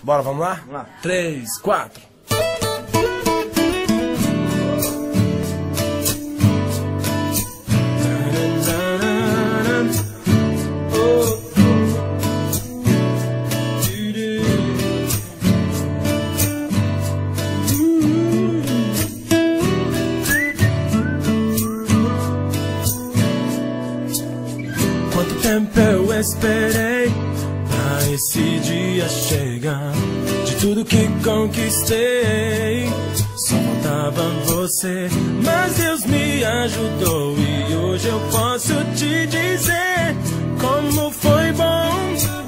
Bora, vamos lá? Vamos lá. 3, 4. Quanto tempo eu esperei pra esse dia chegar? De tudo que conquistei, só faltava você. Mas Deus me ajudou e hoje eu posso te dizer como foi bom